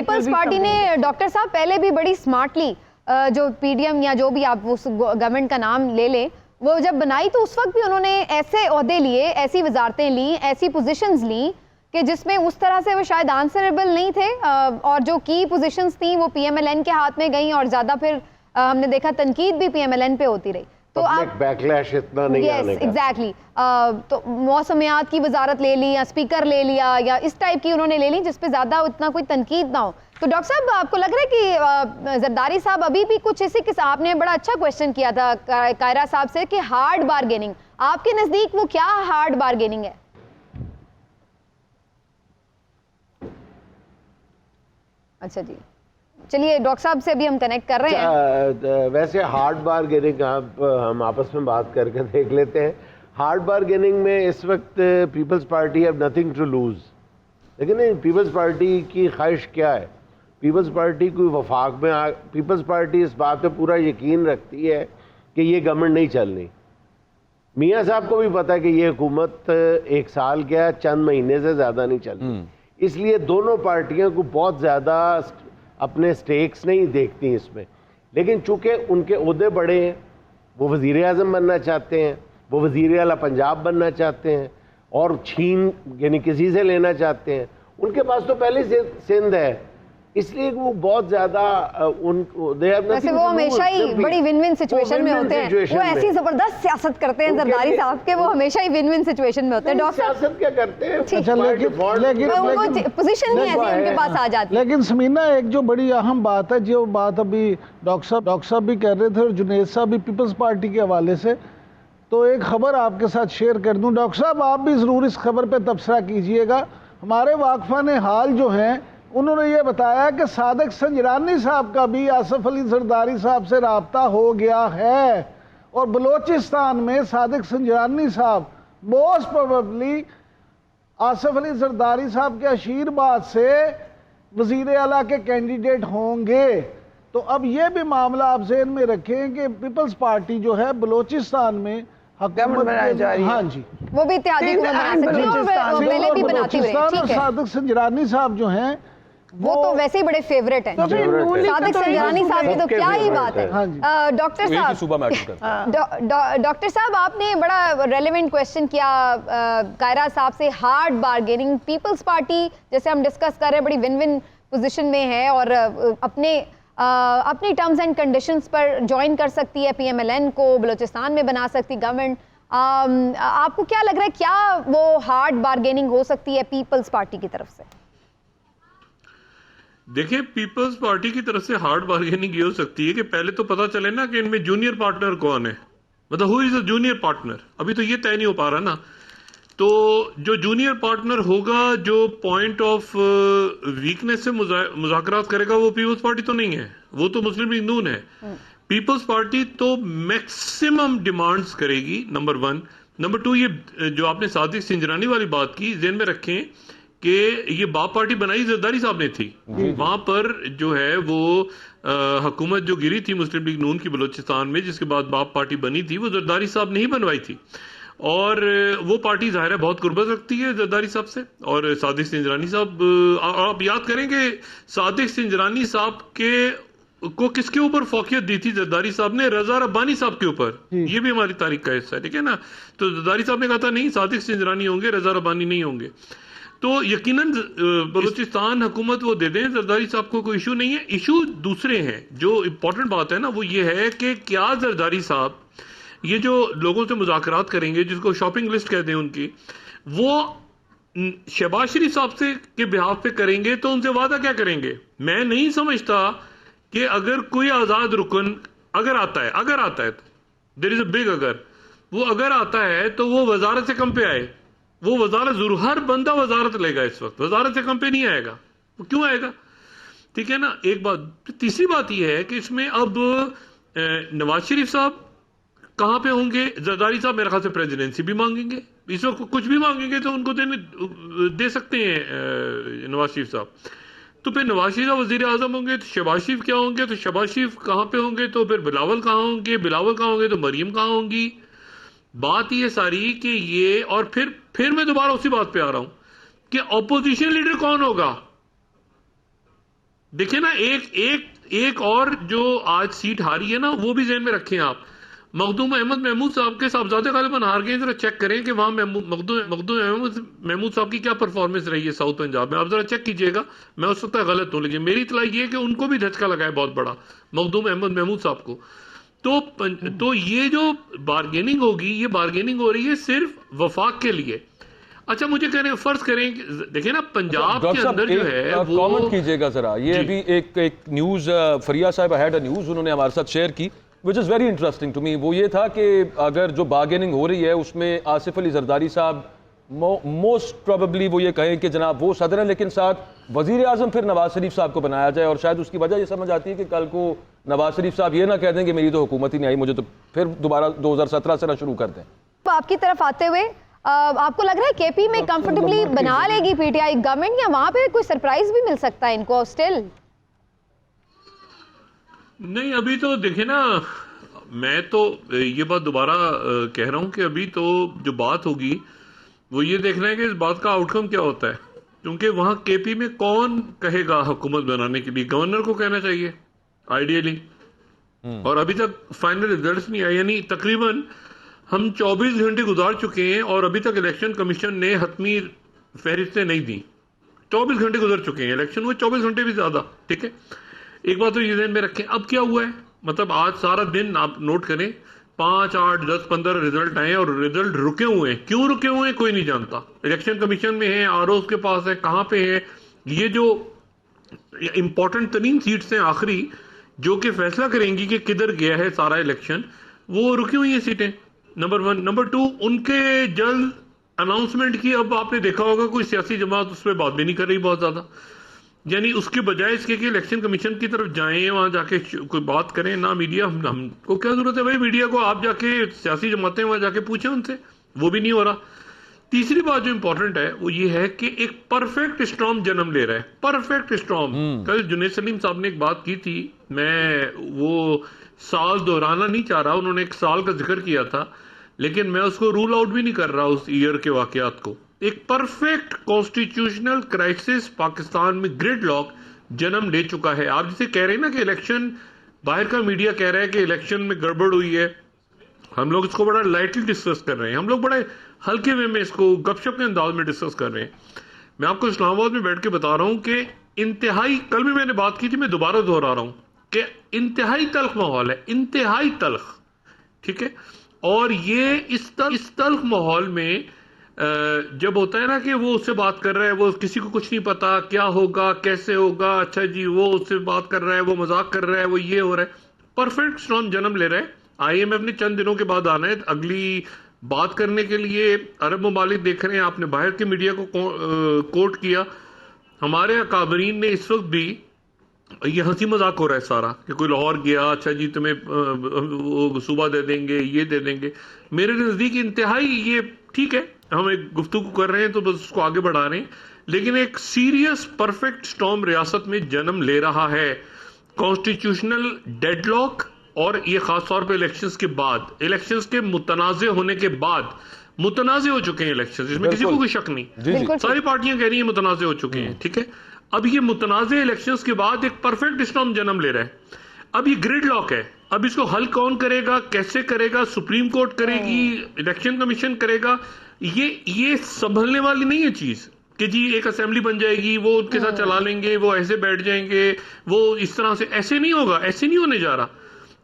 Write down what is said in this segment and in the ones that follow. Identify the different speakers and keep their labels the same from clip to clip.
Speaker 1: Peoples party ने doctor साहब पहले भी बड़ी स्मार्टली जो पीडीएम या जो भी आप उस गवर्नमेंट का नाम ले लें, वो जब बनाई तो उस वक्त भी उन्होंने ऐसे ओहदे लिए, ऐसी वजारतें ली, ऐसी पोजीशंस ली कि जिसमें उस तरह से वो शायद आंसरेबल नहीं थे, और जो की पोजीशंस थी वो पीएमएलएन के हाथ में गई और ज़्यादा फिर हमने देखा तनकीद भी पीएमएलएन पे होती रही। तो आप
Speaker 2: बैकलैश इतना नहीं आने का।
Speaker 1: एग्जैक्टली तो मौसमियात की वजारत ले ली या स्पीकर ले लिया या इस टाइप की उन्होंने ले ली जिस पे ज़्यादा उतना कोई तनकीद ना हो। तो डॉक्टर साहब आपको लग रहा है कि जरदारी साहब अभी भी कुछ इसी के, आपने बड़ा अच्छा क्वेश्चन किया था कायरा साहब से कि हार्ड बारगेनिंग, आपके नज़दीक वो क्या हार्ड बारगेनिंग है? अच्छा जी, चलिए डॉक्टर साहब से भी हम कनेक्ट कर रहे हैं।
Speaker 2: वैसे हार्ड बारगेनिंग हम आपस में बात करके देख लेते हैं। हार्ड बारगेनिंग में इस वक्त Peoples Party have nothing to lose, लेकिन पीपल्स पार्टी की ख्वाहिश क्या है? पीपल्स पार्टी कोई वफाक में पीपल्स पार्टी इस बात पे पूरा यकीन रखती है कि ये गवर्नमेंट नहीं चलनी। मियाँ साहब को भी पता है कि ये हुकूमत 1 साल क्या चंद महीने से ज़्यादा नहीं चलनी, इसलिए दोनों पार्टियों को बहुत ज़्यादा अपने स्टेक्स नहीं देखती इसमें। लेकिन चूंकि उनके ओहदे बड़े हैं, वो वज़ीर आज़म बनना चाहते हैं, वो वज़ीर आला पंजाब बनना चाहते हैं और छीन यानी किसी से लेना चाहते हैं। उनके पास तो पहले से सिंध है, इसलिए वो बहुत ज़्यादा
Speaker 1: वैसे वो हमेशा ही बड़ी विन विन सिचुएशन में होते हैं। वो ऐसी जबरदस्त सियासत करते हैं जरदारी साहब के, वो हमेशा ही विन विन सिचुएशन में होते हैं। डॉक्टर
Speaker 2: सियासत क्या करते हैं?
Speaker 1: लेकिन पोजीशन ही ऐसी उनके पास आ जाती है।
Speaker 3: लेकिन समीना, एक जो बड़ी अहम बात है, जो बात अभी डॉक्टर साहब भी कह रहे थे और जुनेद साहब भी पीपल्स पार्टी के हवाले से, तो एक खबर आपके साथ शेयर कर दूं। डॉक्टर साहब आप भी ज़रूर इस खबर पे तबसरा कीजिएगा। हमारे वाकफा ने हाल जो हैं उन्होंने ये बताया कि सादिक संजरानी साहब का भी आसिफ अली जरदारी साहब से रब्ता हो गया है और बलोचिस्तान में सादिक संजरानी साहब मोस्ट प्रोबेबली आसिफ अली जरदारी साहब के आशीर्वाद से वज़ीर आला के कैंडिडेट होंगे। तो अब ये भी मामला आप ज़हन में रखें कि पीपल्स पार्टी जो है बलोचिस्तान में
Speaker 4: गवर्नमेंट बनाई जा रही है।
Speaker 3: हाँ जी,
Speaker 1: वो भी इत्तेहादी हुकूमत बना सकती है और पहले भी बनाती हुई। ठीक है,
Speaker 3: सादिक संजरानी साहब जो हैं
Speaker 1: वो तो वैसे ही बड़े फेवरेट हैं। सादिक संजरानी साहब की तो क्या ही बात है। डॉक्टर साहब आपने बड़ा रेलेवेंट क्वेश्चन किया कायरा साहब से, हार्ड बारगेनिंग। पीपल्स पार्टी जैसे हम डिस्कस कर रहे हैं बड़ी विन विन पोजीशन में है और अपनी टर्म्स एंड कंडीशंस पर ज्वाइन कर सकती है पीएमएलएन को, बलूचिस्तान में बना सकती गवर्नमेंट। आपको क्या लग रहा है, क्या वो हार्ड बारगेनिंग हो सकती है पीपल्स पार्टी की तरफ से?
Speaker 5: देखिए, पीपल्स पार्टी की तरफ से हार्ड बार्गेनिंग ये हो सकती है कि पहले तो पता चले ना कि इनमें जूनियर पार्टनर कौन है, मतलब who is a junior partner. अभी तो ये तय नहीं हो पा रहा ना। तो जो जूनियर पार्टनर होगा, जो पॉइंट ऑफ वीकनेस से मुज़ाकरात करेगा, वो पीपल्स पार्टी तो नहीं है, वो तो मुस्लिम लीग नून है। पीपल्स पार्टी तो मैक्सिमम डिमांड्स करेगी, नंबर 1। नंबर 2, ये जो आपने सादिक संजरानी वाली बात की, ज़हन में रखें कि ये बाप पार्टी बनाई जरदारी साहब ने थी। वहां पर जो है वो हुकूमत जो गिरी थी मुस्लिम लीग नून की बलूचिस्तान में, जिसके बाद बाप पार्टी बनी थी, वो जरदारी साहब ने ही बनवाई थी। और वो पार्टी ज़ाहिर है बहुत कुर्बत रखती है जरदारी साहब से। और सादिक संजरानी साहब, आप याद करेंगे सादिक संजरानी साहब के को किसके ऊपर फौकियत दी थी जरदारी साहब ने? रजा रब्बानी साहब के ऊपर। ये भी हमारी तारीख का हिस्सा है, ठीक है ना। तो जरदारी साहब ने कहा था नहीं, सादिक संजरानी होंगे, रजा रब्बानी नहीं होंगे। तो यकीनन बलूचिस्तान हुकूमत वो दे दें, जरदारी साहब को कोई इशू नहीं है। इशू दूसरे हैं। जो इम्पोर्टेंट बात है ना, वो ये है कि क्या जरदारी साहब ये जो लोगों से मुज़ाकरात करेंगे, जिसको शॉपिंग लिस्ट कहते हैं उनकी, वो शहबाज शरीफ साहब से के बिहाफ पे करेंगे तो उनसे वादा क्या करेंगे? मैं नहीं समझता कि अगर कोई आज़ाद रुकन अगर आता है तो देयर इज अ बिग वो अगर आता है तो वो वजारत से कम पे आए। वो वजारत जरूर, हर बंदा वजारत लेगा इस वक्त, वजारत से कम पे नहीं आएगा। वो क्यों आएगा? ठीक है ना, एक बात। तीसरी बात यह है कि इसमें अब नवाज शरीफ साहब कहाँ पे होंगे? जरदारी साहब मेरे ख्याल से प्रेसिडेंसी भी मांगेंगे, इस वक्त कुछ भी मांगेंगे तो उनको दे सकते हैं नवाज शरीफ साहब। तो फिर नवाज शरीफ वजीर आजम होंगे तो शहबाज शरीफ क्या होंगे? तो शहबाज शरीफ कहाँ पे होंगे? तो फिर बिलावल कहाँ होंगे? बिलावल कहाँ होंगे तो मरियम कहाँ होंगी? बात ये सारी कि ये, और फिर मैं दोबारा उसी बात पे आ रहा हूं कि ऑपोजिशन लीडर कौन होगा? देखिए ना, एक और जो आज सीट हारी है ना, वो भी जहन में रखें आप। मखदूम अहमद महमूद साहब के साहबजादे गालिबन हार गए। जरा चेक करें कि वहां मखदूम अहमद महमूद साहब की क्या परफॉर्मेंस रही है साउथ पंजाब में। आप जरा चेक कीजिएगा, मैं हो सकता है गलत हूं, लेकिन मेरी इतला ये है कि उनको भी धचका लगा है बहुत बड़ा, मखदूम अहमद महमूद साहब को। तो ये जो बार्गेनिंग होगी, ये बार्गेनिंग हो रही है सिर्फ वफाक के लिए। अच्छा, मुझे करें फर्ज करें, देखिए ना, पंजाब के अंदर जो है वो
Speaker 6: कमेंट कीजिएगा जरा। ये अभी एक न्यूज फरिया साहब हैड अ न्यूज उन्होंने हमारे साथ शेयर की, which is very interesting to me. वो ये था कि अगर जो बार्गेनिंग हो रही है उसमें आसिफ अली जरदारी साहब मोस्ट प्रोबेबली वो ये कहें कि जनाब वो सदर हैं, लेकिन साथ वजीर आजम फिर नवाज शरीफ साहब को बनाया जाए। और शायद उसकी वजह ये समझ आती है कि कल को नवाज शरीफ साहब ये ना कह दें कि मेरी तो हुकूमत ही नहीं आई, मुझे तो फिर दोबारा 2017 से ना शुरू कर दें।
Speaker 1: तो आपकी तरफ आते हुए आपको लग रहा है केपी में कंफर्टेबली बना लेगी पीटीआई गवर्नमेंट, या वहां पे कोई सरप्राइज भी मिल सकता है इनको स्टिल?
Speaker 5: नहीं, अभी तो देखिए ना, मैं तो ये बात दोबारा कह रहा हूं कि अभी तो जो बात होगी वो ये देखना है कि इस बात का आउटकम क्या होता है। क्योंकि वहां केपी में कौन कहेगा हुकूमत बनाने के लिए? गवर्नर को कहना चाहिए आइडियली, और अभी तक फाइनल रिजल्ट्स नहीं आए। यानी तकरीबन हम 24 घंटे गुजार चुके हैं और अभी तक इलेक्शन कमीशन ने हतमी फहरिस्तें नहीं दी। 24 घंटे गुजर चुके हैं, इलेक्शन हुए 24 घंटे भी ज्यादा, ठीक है। एक बात तो ये ध्यान में रखें, अब क्या हुआ है, मतलब आज सारा दिन आप नोट करें, 5, 8, 10, 15 रिजल्ट आए और रिजल्ट रुके हुए हैं। क्यों रुके हुए हैं कोई नहीं जानता। इलेक्शन कमीशन में है, आरओ के पास है, कहां पे है। ये जो इंपॉर्टेंट तरीन सीट्स हैं आखिरी, जो कि फैसला करेंगी कि किधर गया है सारा इलेक्शन, वो रुकी हुई है सीटें, नंबर 1। नंबर 2, उनके जल्द अनाउंसमेंट की अब आपने देखा होगा कोई सियासी जमात उस पर बात भी नहीं कर रही बहुत ज्यादा। यानी उसके बजाय इसके कि इलेक्शन कमीशन की तरफ जाएं, वहां जाके कोई बात करें ना। मीडिया, हमको क्या जरूरत है भाई मीडिया को? आप जाके सियासी जमातें वहां जाके पूछें उनसे, वो भी नहीं हो रहा। तीसरी बात जो इंपॉर्टेंट है वो ये है कि एक परफेक्ट स्टॉर्म जन्म ले रहा है, परफेक्ट स्टॉर्म। कल जुनैद सलीम साहब ने एक बात की थी, मैं वो साल दोहराना नहीं चाह रहा, उन्होंने एक साल का जिक्र किया था, लेकिन मैं उसको रूल आउट भी नहीं कर रहा उस ईयर के वाकयात को। एक परफेक्ट कॉन्स्टिट्यूशनल क्राइसिस पाकिस्तान में ग्रिड लॉक जन्म ले चुका है। आप जिसे कह रहे हैं ना कि इलेक्शन, बाहर का मीडिया कह रहा है कि इलेक्शन में गड़बड़ हुई है, हम लोग इसको बड़ा लाइटली डिस्कस कर रहे हैं, हम लोग बड़े हल्के वे में इसको गपशप के अंदाज में डिस्कस कर रहे हैं। मैं आपको इस्लामाबाद में बैठ के बता रहा हूं कि इंतहाई, कल भी मैंने बात की थी, मैं दोबारा दोहरा रहा हूं कि इंतहाई तल्ख माहौल है, इंतहाई तल्ख, ठीक है। और ये इस तल्ख माहौल में जब होता है ना कि वो उससे बात कर रहा है, वो किसी को कुछ नहीं पता क्या होगा कैसे होगा, अच्छा जी वो उससे बात कर रहा है, वो मजाक कर रहा है, वो ये हो रहा है, परफेक्ट स्टॉर्म जन्म ले रहा है। आईएमएफ ने चंद दिनों के बाद आना है अगली बात करने के लिए। अरब ममालिक देख रहे हैं, आपने बाहर के मीडिया को कोट किया, हमारे अकाबरीन ने इस वक्त भी ये हंसी मजाक हो रहा है सारा कि कोई लाहौर गया, अच्छा जी तुम्हें वो सूबा दे देंगे, ये दे देंगे। मेरे नजदीक इंतहाई ये ठीक है, हम एक गुफ्तगू कर रहे हैं तो बस उसको आगे बढ़ा रहे हैं, लेकिन एक सीरियस परफेक्ट स्टॉर्म रियासत में जन्म ले रहा है। कॉन्स्टिट्यूशनल डेडलॉक, और ये खास तौर पे इलेक्शंस के बाद, इलेक्शंस के मुतनाज़े होने के बाद, मुतनाज़े हो चुके हैं इलेक्शंस, इसमें किसी को कोई शक नहीं, सारी पार्टियां कह रही हैं मुतनाज़े हो चुके हैं, ठीक है। अब ये मुतनाज़े इलेक्शंस के बाद एक परफेक्ट स्टॉर्म जन्म ले रहा है। अब ये ग्रिड लॉक है, अब इसको हल कौन करेगा, कैसे करेगा? सुप्रीम कोर्ट करेगी, इलेक्शन कमीशन करेगा? ये संभलने वाली नहीं है चीज कि जी एक असेंबली बन जाएगी, वो उनके साथ चला लेंगे, वो ऐसे बैठ जाएंगे, वो इस तरह से, ऐसे नहीं होगा, ऐसे नहीं होने जा रहा।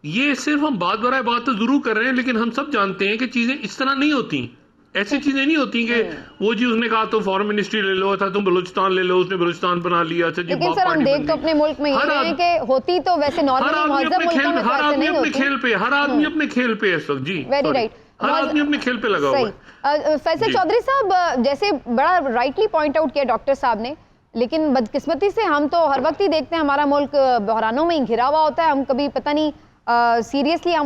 Speaker 5: ये सिर्फ हम बात बराए बात तो जरूर कर रहे हैं, लेकिन हम सब जानते हैं कि चीजें इस तरह नहीं होती, ऐसी चीजें नहीं होती कि वो जी उसने कहा तो फॉरेन मिनिस्ट्री ले लो, था तुम बलूचिस्तान ले लो, उसने बलूचिस्तान बना लिया, अच्छा जी।
Speaker 1: लेकिन सर हम देख तो अपने मुल्क में ये रहे हैं कि होती तो वैसे नॉर्मली मुहज्जम मुल्कों में ऐसे नहीं होती।
Speaker 5: खेल पे हर आदमी अपने खेल पे है सब जी,
Speaker 1: वेरी राइट,
Speaker 5: हर आदमी अपने खेल पे लगा हुआ है।
Speaker 1: फैसल चौधरी साहब, जैसे बड़ा राइटली पॉइंट आउट किया डॉक्टर साहब ने, लेकिन बदकिस्मती से हम तो हर वक्त ही देखते हैं हमारा मुल्क बहरानों में ही घिरा हुआ होता है, हम कभी पता नहीं सीरियसली हम